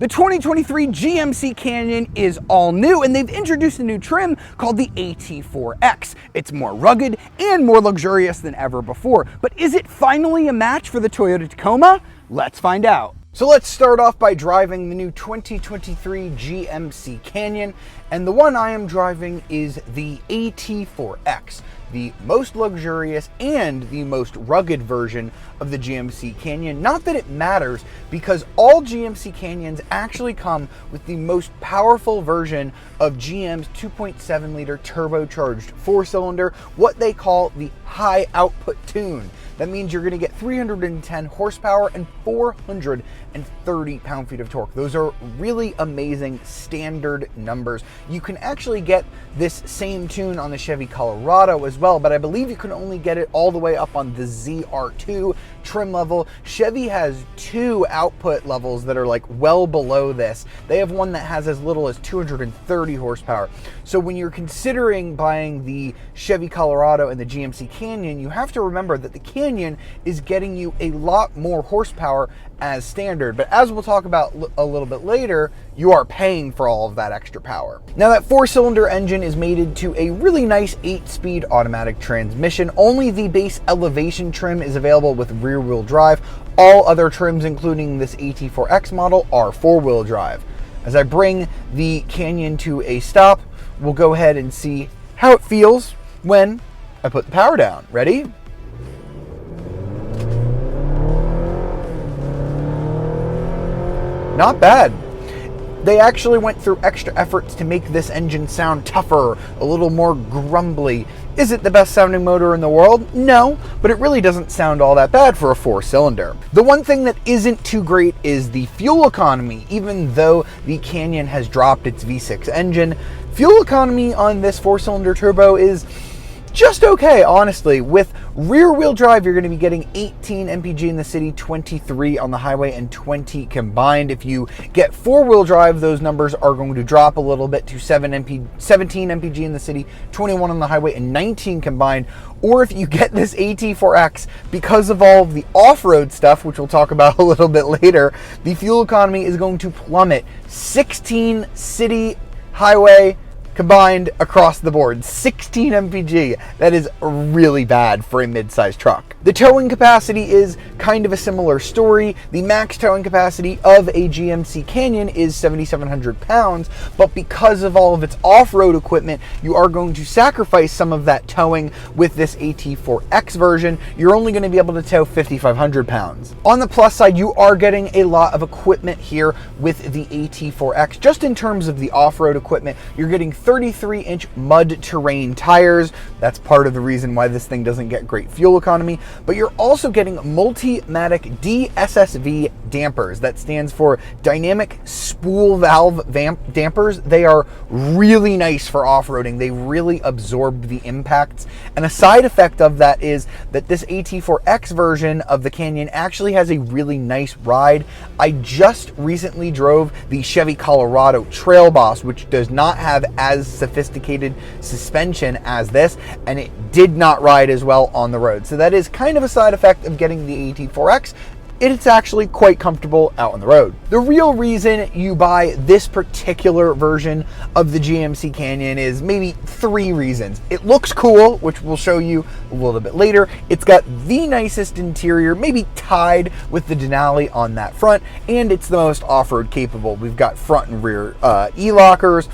The 2023 GMC Canyon is all new, and they've introduced a new trim called the AT4X. It's more rugged and more luxurious than ever before. But is it finally a match for the Toyota Tacoma? Let's find out. So let's start off by driving the new 2023 GMC Canyon, and the one I am driving is the AT4X, the most luxurious and the most rugged version of the GMC Canyon. Not that it matters, because all GMC Canyons actually come with the most powerful version of GM's 2.7 liter turbocharged 4-cylinder, what they call the high output tune. That means you're going to get 310 horsepower and 430 pound-feet of torque. Those are really amazing standard numbers. You can actually get this same tune on the Chevy Colorado as well, but I believe you can only get it all the way up on the ZR2 trim level. Chevy has two output levels that are like well below this. They have one that has as little as 230 horsepower. So when you're considering buying the Chevy Colorado and the GMC Canyon, you have to remember that the Canyon is getting you a lot more horsepower as standard, but as we'll talk about a little bit later, you are paying for all of that extra power. Now, that 4-cylinder engine is mated to a really nice 8-speed automatic transmission. Only the base elevation trim is available with rear-wheel drive. All other trims, including this AT4X model, are 4-wheel drive. As I bring the Canyon to a stop, we'll go ahead and see how it feels when I put the power down. Ready? Not bad. They actually went through extra efforts to make this engine sound tougher, a little more grumbly. Is it the best sounding motor in the world? No, but it really doesn't sound all that bad for a 4-cylinder. The one thing that isn't too great is the fuel economy. Even though the Canyon has dropped its V6 engine, fuel economy on this 4-cylinder turbo is just okay, honestly. With rear-wheel drive, you're going to be getting 18 mpg in the city, 23 on the highway, and 20 combined. If you get 4-wheel drive, those numbers are going to drop a little bit to 17 mpg in the city, 21 on the highway, and 19 combined. Or if you get this AT4X, because of all of the off-road stuff, which we'll talk about a little bit later, the fuel economy is going to plummet. 16 city, highway, combined across the board, 16 mpg. That is really bad for a mid-sized truck. The towing capacity is kind of a similar story. The max towing capacity of a GMC Canyon is 7,700 pounds, but because of all of its off-road equipment, you are going to sacrifice some of that towing with this AT4X version. You're only going to be able to tow 5,500 pounds. On the plus side, you are getting a lot of equipment here with the AT4X. Just in terms of the off-road equipment, you're getting 33-inch mud terrain tires. That's part of the reason why this thing doesn't get great fuel economy, but you're also getting Multimatic DSSV dampers. That stands for Dynamic Spool Valve Dampers. They are really nice for off-roading. They really absorb the impacts. And a side effect of that is that this AT4X version of the Canyon actually has a really nice ride. I just recently drove the Chevy Colorado Trail Boss, which does not have as sophisticated suspension as this, and it did not ride as well on the road. So that is kind of a side effect of getting the AT4X. It's actually quite comfortable out on the road. The real reason you buy this particular version of the GMC Canyon is maybe 3 reasons. It looks cool, which we'll show you a little bit later. It's got the nicest interior, maybe tied with the Denali on that front, and it's the most off-road capable. We've got front and rear e-lockers.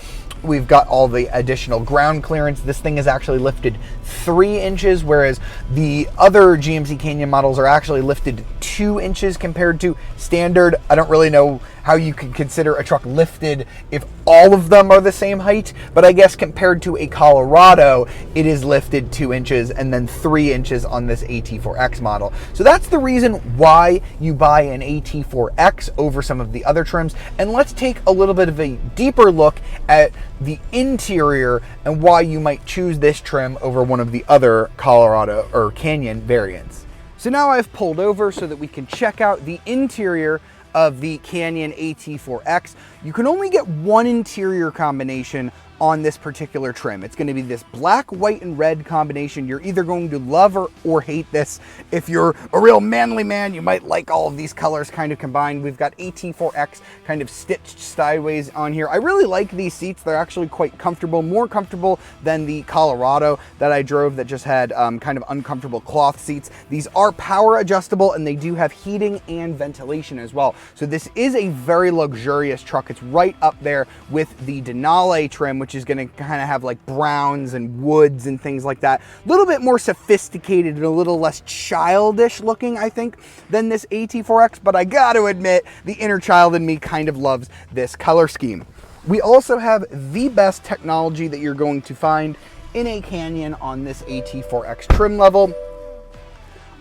We've got all the additional ground clearance. This thing is actually lifted 3 inches, whereas the other GMC Canyon models are actually lifted 2 inches compared to standard. I don't really know how you could consider a truck lifted if all of them are the same height, but I guess compared to a Colorado, it is lifted 2 inches and then 3 inches on this AT4X model. So that's the reason why you buy an AT4X over some of the other trims. And let's take a little bit of a deeper look at the interior and why you might choose this trim over one of the other Colorado or Canyon variants. So now I've pulled over so that we can check out the interior of the Canyon AT4X. You can only get one interior combination on this particular trim. It's going to be this black, white, and red combination. You're either going to love or hate this. If you're a real manly man, you might like all of these colors kind of combined. We've got AT4X kind of stitched sideways on here. I really like these seats. They're actually quite comfortable, more comfortable than the Colorado that I drove that just had kind of uncomfortable cloth seats. These are power adjustable, and they do have heating and ventilation as well. So this is a very luxurious truck. It's right up there with the Denali trim, which is going to kind of have like browns and woods and things like that. A little bit more sophisticated and a little less childish looking, I think, than this AT4X, but I got to admit, the inner child in me kind of loves this color scheme. We also have the best technology that you're going to find in a Canyon on this AT4X trim level.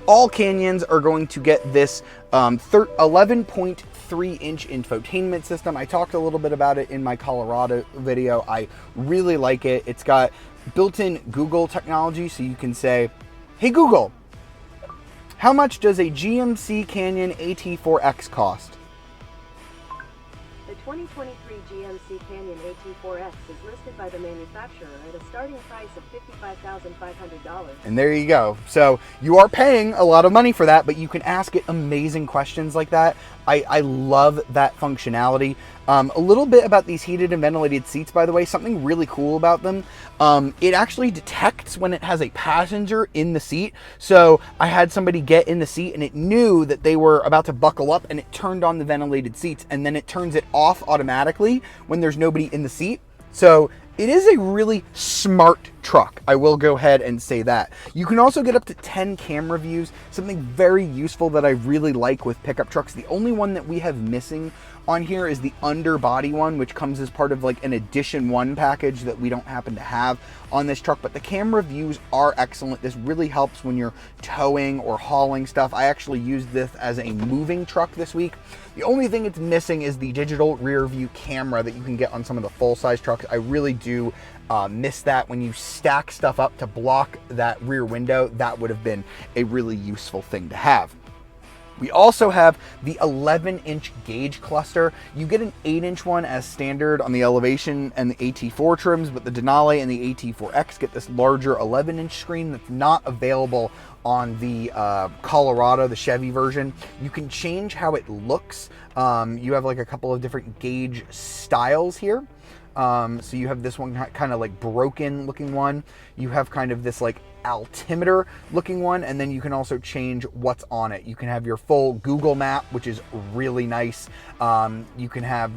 All Canyons are going to get this 11.3-inch infotainment system. I talked a little bit about it in my Colorado video. I really like it. It's got built-in Google technology, so you can say, hey Google, how much does a GMC Canyon AT4X cost? The 2023 GMC Canyon AT4X is listed by the manufacturer at a starting price of $55,500. And there you go. So you are paying a lot of money for that, but you can ask it amazing questions like that. I love that functionality. A little bit about these heated and ventilated seats, by the way, something really cool about them. It actually detects when it has a passenger in the seat. So I had somebody get in the seat and it knew that they were about to buckle up, and it turned on the ventilated seats, and then it turns it off automatically when there's nobody in the seat. So it is a really smart truck. I will go ahead and say that. You can also get up to 10 camera views, something very useful that I really like with pickup trucks. The only one that we have missing on here is the underbody one, which comes as part of like an Edition 1 package that we don't happen to have on this truck, but the camera views are excellent. This really helps when you're towing or hauling stuff. I actually used this as a moving truck this week. The only thing it's missing is the digital rear view camera that you can get on some of the full-size trucks. I really do miss that. When you stack stuff up to block that rear window, that would have been a really useful thing to have. We also have the 11-inch gauge cluster. You get an 8-inch one as standard on the Elevation and the AT4 trims, but the Denali and the AT4X get this larger 11-inch screen that's not available on the Colorado, the Chevy version. You can change how it looks. You have like a couple of different gauge styles here. So you have this one kind of like broken looking one. You have kind of this like altimeter looking one, and then you can also change what's on it. You can have your full Google map, which is really nice. You can have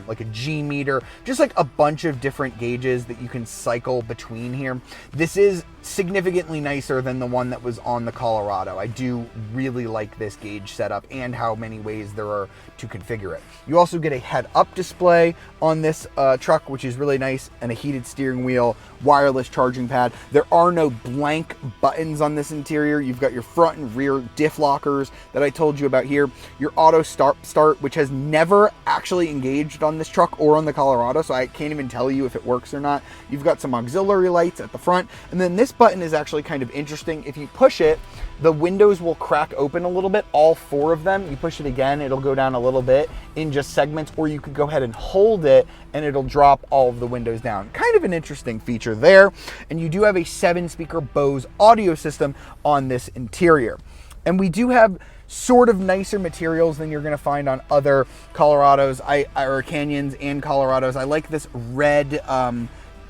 like a G meter, just like a bunch of different gauges that you can cycle between here. This is significantly nicer than the one that was on the Colorado. I do really like this gauge setup and how many ways there are to configure it. You also get a head-up display on this truck, which is really nice, and a heated steering wheel, wireless charging pad. There are no blank buttons on this interior. You've got your front and rear diff lockers that I told you about here. Your auto start, which has never actually engaged on this truck or on the Colorado, so I can't even tell you if it works or not. You've got some auxiliary lights at the front, and then this button is actually kind of interesting. If you push it, the windows will crack open a little bit, all 4 of them. You push it again, it'll go down a little bit in just segments, or you could go ahead and hold it and it'll drop all of the windows down. Kind of an interesting feature there. And you do have a 7-speaker Bose audio system on this interior. And we do have sort of nicer materials than you're gonna find on other Colorados, or Canyons and Colorados. I like this red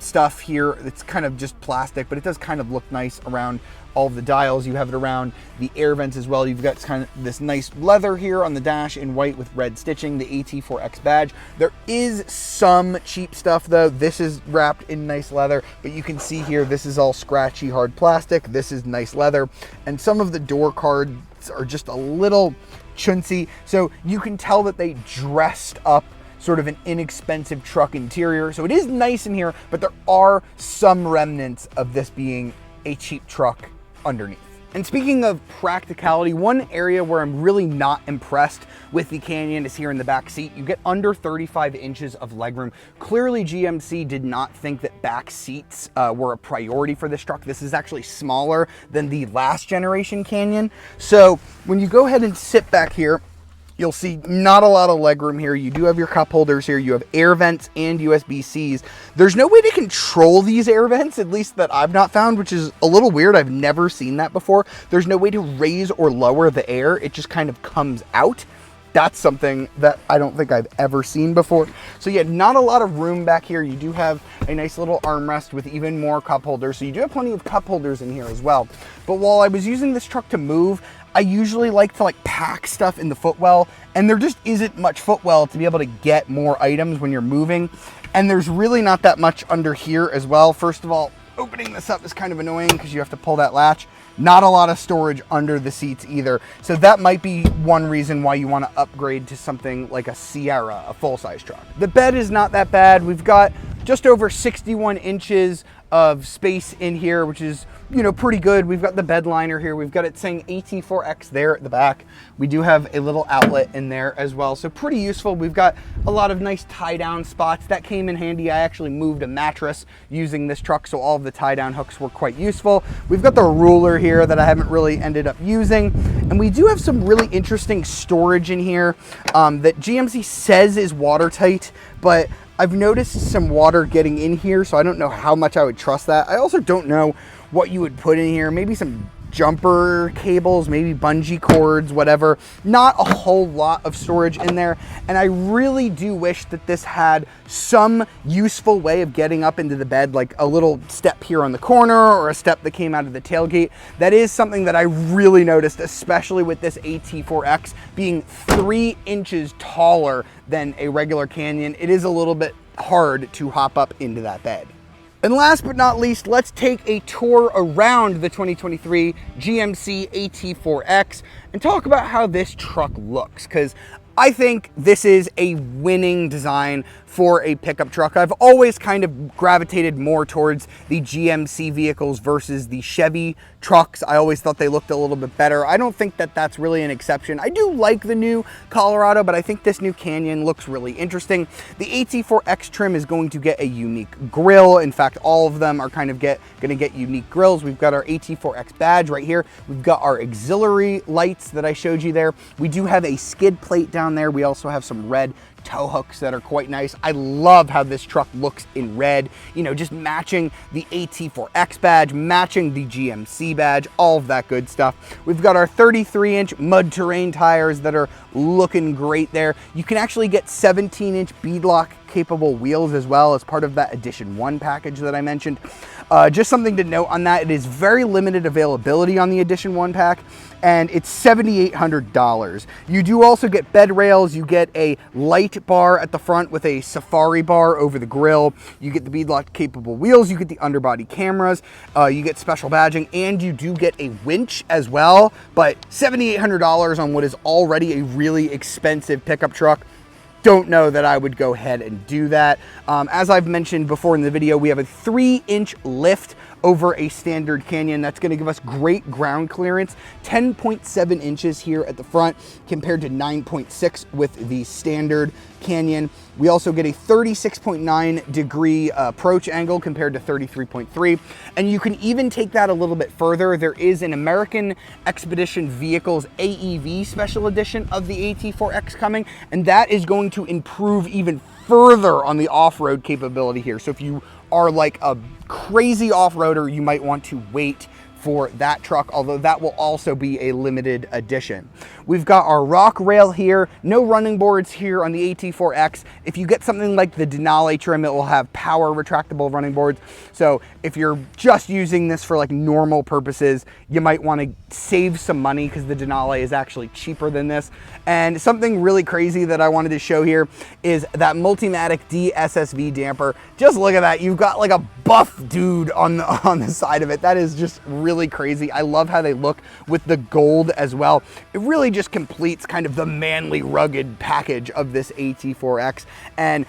stuff here. It's kind of just plastic, but it does kind of look nice around all of the dials. You have it around the air vents as well. You've got kind of this nice leather here on the dash in white with red stitching, the AT4X badge. There is some cheap stuff though. This is wrapped in nice leather, but you can see here, this is all scratchy hard plastic. This is nice leather, and some of the door cards are just a little chintzy. So you can tell that they dressed up sort of an inexpensive truck interior. So it is nice in here, but there are some remnants of this being a cheap truck underneath. And speaking of practicality, one area where I'm really not impressed with the Canyon is here in the back seat. You get under 35 inches of legroom. Clearly GMC did not think that back seats were a priority for this truck. This is actually smaller than the last generation Canyon. So when you go ahead and sit back here, You'll see not a lot of legroom here. You do have your cup holders here. You have air vents and USB-Cs. There's no way to control these air vents, at least that I've not found, which is a little weird. I've never seen that before. There's no way to raise or lower the air. It just kind of comes out. That's something that I don't think I've ever seen before. So yeah, not a lot of room back here. You do have a nice little armrest with even more cup holders. So you do have plenty of cup holders in here as well. But while I was using this truck to move, I usually like to pack stuff in the footwell, and there just isn't much footwell to be able to get more items when you're moving. And there's really not that much under here as well. First of all, opening this up is kind of annoying because you have to pull that latch. Not a lot of storage under the seats either. So that might be one reason why you want to upgrade to something like a Sierra, a full-size truck. The bed is not that bad. We've got just over 61 inches of space in here, which is, you know, pretty good. We've got the bed liner here. We've got it saying AT4X there at the back. We do have a little outlet in there as well. So pretty useful. We've got a lot of nice tie down spots that came in handy. I actually moved a mattress using this truck, so all of the tie down hooks were quite useful. We've got the ruler here that I haven't really ended up using. And we do have some really interesting storage in here that GMC says is watertight, but I've noticed some water getting in here, so I don't know how much I would trust that. I also don't know what you would put in here. Maybe some jumper cables, maybe bungee cords, whatever. Not a whole lot of storage in there. And I really do wish that this had some useful way of getting up into the bed, like a little step here on the corner or a step that came out of the tailgate. That is something that I really noticed, especially with this AT4X being 3 inches taller than a regular Canyon. It is a little bit hard to hop up into that bed. And last but not least, let's take a tour around the 2023 GMC AT4X and talk about how this truck looks, because I think this is a winning design for a pickup truck. I've always kind of gravitated more towards the GMC vehicles versus the Chevy trucks. I always thought they looked a little bit better. I don't think that that's really an exception. I do like the new Colorado, but I think this new Canyon looks really interesting. The AT4X trim is going to get a unique grille. In fact, all of them are kind of going to get unique grills. We've got our AT4X badge right here. We've got our auxiliary lights that I showed you there. We do have a skid plate down there. We also have some red tow hooks that are quite nice. I love how this truck looks in red, you know, just matching the AT4X badge, matching the GMC badge, all of that good stuff. We've got our 33-inch mud terrain tires that are looking great there. You can actually get 17-inch beadlock capable wheels as well as part of that Edition 1 package that I mentioned. Just something to note on that, it is very limited availability on the Edition 1 pack, and it's $7,800. You do also get bed rails, you get a light bar at the front with a safari bar over the grille, you get the beadlock capable wheels, you get the underbody cameras, you get special badging, and you do get a winch as well, but $7,800 on what is already a really expensive pickup truck. Don't know that I would go ahead and do that. As I've mentioned before in the video, we have a 3-inch lift over a standard Canyon. That's going to give us great ground clearance, 10.7 inches here at the front compared to 9.6 with the standard Canyon. We also get a 36.9 degree approach angle compared to 33.3. And you can even take that a little bit further. There is an American Expedition Vehicles AEV special edition of the AT4X coming, and that is going to improve even further on the off-road capability here. So if you are like a crazy off-roader, you might want to wait for that truck, although that will also be a limited edition. We've got our rock rail here, no running boards here on the AT4X. If you get something like the Denali trim, it will have power retractable running boards. So if you're just using this for like normal purposes, you might want to save some money because the Denali is actually cheaper than this. And something really crazy that I wanted to show here is that Multimatic DSSV damper. Just look at that. You've got like a buff dude on the side of it. That is just really crazy. I love how they look with the gold as well. It really just completes kind of the manly rugged package of this AT4X. And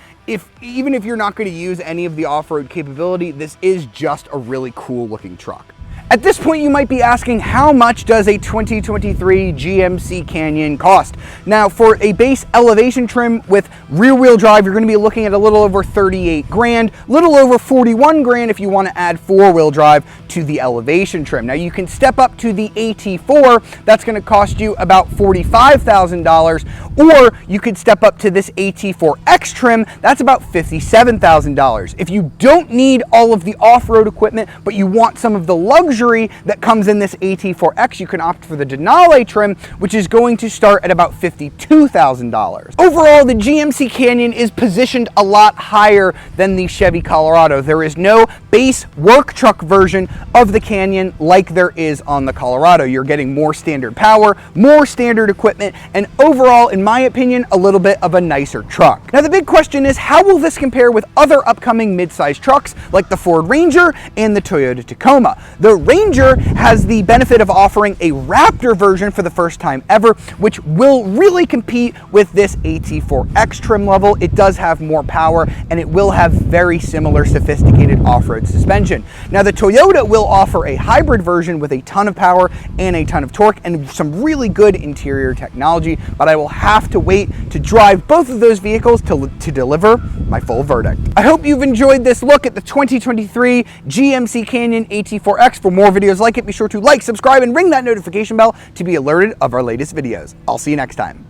even if you're not going to use any of the off-road capability, this is just a really cool looking truck. At this point, you might be asking, how much does a 2023 GMC Canyon cost? Now, for a base elevation trim with rear-wheel drive, you're going to be looking at a little over 38 grand, little over 41 grand if you want to add four-wheel drive to the elevation trim. Now, you can step up to the AT4, that's going to cost you about $45,000, or you could step up to this AT4X trim, that's about $57,000. If you don't need all of the off-road equipment, but you want some of the luxury that comes in this AT4X, you can opt for the Denali trim, which is going to start at about $52,000. Overall, the GMC Canyon is positioned a lot higher than the Chevy Colorado. There is no base work truck version of the Canyon like there is on the Colorado. You're getting more standard power, more standard equipment, and overall, in my opinion, a little bit of a nicer truck. Now, the big question is, how will this compare with other upcoming mid-size trucks like the Ford Ranger and the Toyota Tacoma? The Ranger has the benefit of offering a Raptor version for the first time ever, which will really compete with this AT4X trim level. It does have more power, and it will have very similar sophisticated off-road suspension. Now, the Toyota will offer a hybrid version with a ton of power and a ton of torque and some really good interior technology, but I will have to wait to drive both of those vehicles to deliver my full verdict. I hope you've enjoyed this look at the 2023 GMC Canyon AT4X. For more videos like it, be sure to like, subscribe, and ring that notification bell to be alerted of our latest videos. I'll see you next time.